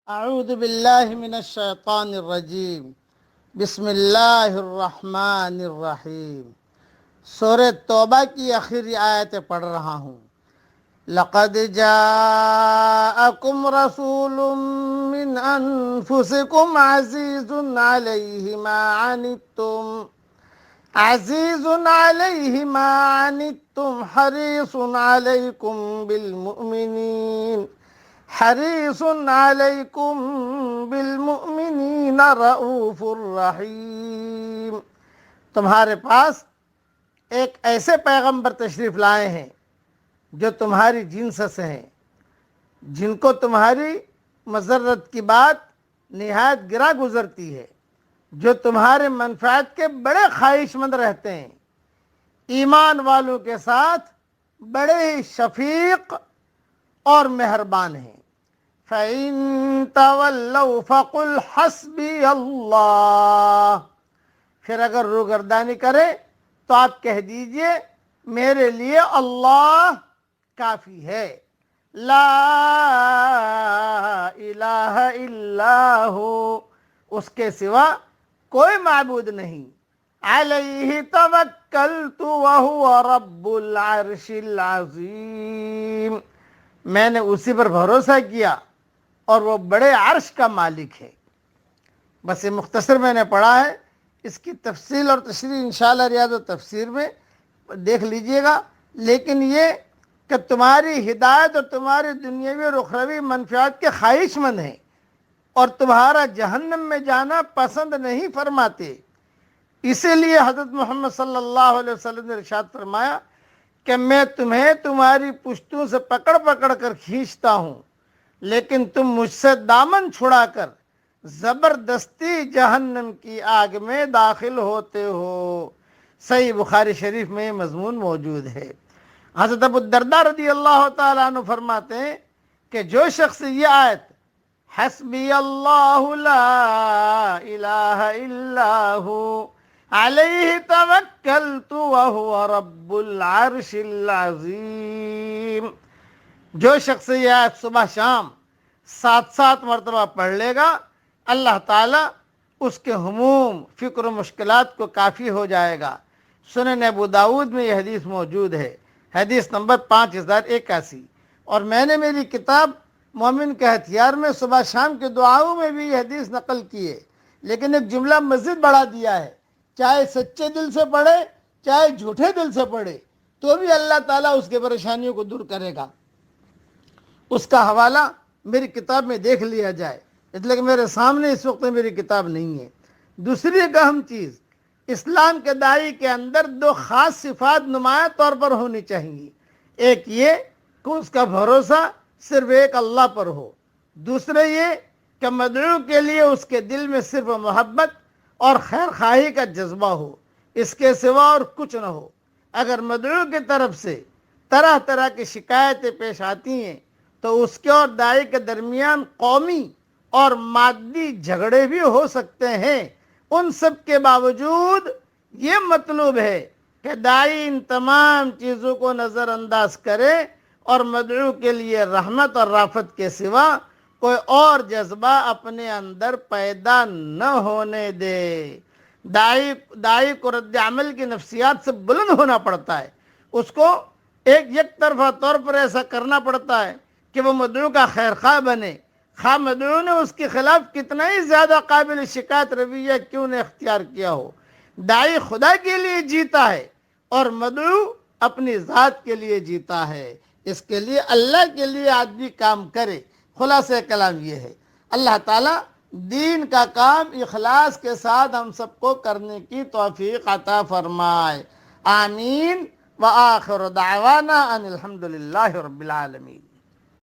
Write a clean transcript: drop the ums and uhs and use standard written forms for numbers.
اعوذ باللہ من الشیطان الرجیم بسم اللہ الرحمن الرحیم۔ سورہ توبہ کی آخری آیتیں پڑھ رہا ہوں۔ لقد جاءکم رسول من انفسکم عزیز علیہ ما عنتم حریص علیکم بالمؤمنین رؤوف الرحیم۔ تمہارے پاس ایک ایسے پیغمبر تشریف لائے ہیں جو تمہاری جنس سے ہیں، جن کو تمہاری مضرت کی بات نہایت گرا گزرتی ہے، جو تمہارے منفعت کے بڑے خواہش مند رہتے ہیں، ایمان والوں کے ساتھ بڑے ہی شفیق اور مہربان ہیں۔ فَإِن تَوَلَّوْا فَقُلْ حَسْبِيَ اللَّهُ، پھر اگر روگردانی کرے تو آپ کہہ دیجئے میرے لیے اللہ کافی ہے۔ لا الہ الا ہو، اس کے سوا کوئی معبود نہیں۔ علیہ توکلت وہو رب العرش العظیم، میں نے اسی پر بھروسہ کیا اور وہ بڑے عرش کا مالک ہے۔ بس یہ مختصر میں نے پڑھا ہے، اس کی تفصیل اور تشریح انشاءاللہ ریاض و تفسیر میں دیکھ لیجئے گا، لیکن یہ کہ تمہاری ہدایت اور تمہاری دنیاوی اور اخروی منفعات کے خواہش مند ہیں اور تمہارا جہنم میں جانا پسند نہیں فرماتے، اسی لیے حضرت محمد صلی اللہ علیہ وسلم نے ارشاد فرمایا کہ میں تمہیں تمہاری پشتوں سے پکڑ پکڑ کر کھینچتا ہوں، لیکن تم مجھ سے دامن چھڑا کر زبردستی جہنم کی آگ میں داخل ہوتے ہو۔ صحیح بخاری شریف میں یہ مضمون موجود ہے۔ حضرت ابو الدرداء رضی اللہ تعالیٰ عنہ فرماتے ہیں کہ جو شخص یہ آیت حسبی اللہ لا الہ الا ہو علیہ توکلت وہو رب العرش العظیم، جو شخص یہ آیت صبح شام 7 مرتبہ پڑھ لے گا، اللہ تعالیٰ اس کے ہموم فکر و مشکلات کو کافی ہو جائے گا۔ سنن ابو داود میں یہ حدیث موجود ہے، حدیث نمبر 5081۔ اور میں نے میری کتاب مومن کے ہتھیار میں صبح شام کے دعاؤں میں بھی یہ حدیث نقل کی ہے، لیکن ایک جملہ مزید بڑھا دیا ہے، چاہے سچے دل سے پڑھے چاہے جھوٹے دل سے پڑھے تو بھی اللہ تعالیٰ اس کے پریشانیوں کو دور کرے گا۔ اس کا حوالہ میری کتاب میں دیکھ لیا جائے، اس لیے کہ میرے سامنے اس وقت میری کتاب نہیں ہے۔ دوسری ایک اہم چیز، اسلام کے داعی کے اندر 2 خاص صفات نمایاں طور پر ہونی چاہیے۔ ایک یہ کہ اس کا بھروسہ صرف ایک اللہ پر ہو، دوسرے یہ کہ مدعو کے لیے اس کے دل میں صرف محبت اور خیر خواہی کا جذبہ ہو، اس کے سوا اور کچھ نہ ہو۔ اگر مدعو کی طرف سے طرح طرح کی شکایتیں پیش آتی ہیں تو اس کے اور داعی کے درمیان قومی اور مادی جھگڑے بھی ہو سکتے ہیں۔ ان سب کے باوجود یہ مطلوب ہے کہ داعی ان تمام چیزوں کو نظر انداز کرے اور مدعو کے لیے رحمت اور رافت کے سوا کوئی اور جذبہ اپنے اندر پیدا نہ ہونے دے۔ داعی کو رد عمل کی نفسیات سے بلند ہونا پڑتا ہے، اس کو یک طرفہ طور پر ایسا کرنا پڑتا ہے کہ وہ مدعو کا خیر خواہ بنے، خواہ مدعو نے اس کے خلاف کتنا ہی زیادہ قابل شکایت رویہ کیوں نے اختیار کیا ہو۔ داعی خدا کے لیے جیتا ہے اور مدعو اپنی ذات کے لیے جیتا ہے، اس کے لیے اللہ کے لیے آدمی کام کرے۔ خلاصہ کلام یہ ہے، اللہ تعالیٰ دین کا کام اخلاص کے ساتھ ہم سب کو کرنے کی توفیق عطا فرمائے، آمین۔ وآخر دعوانا ان الحمدللہ رب العالمین۔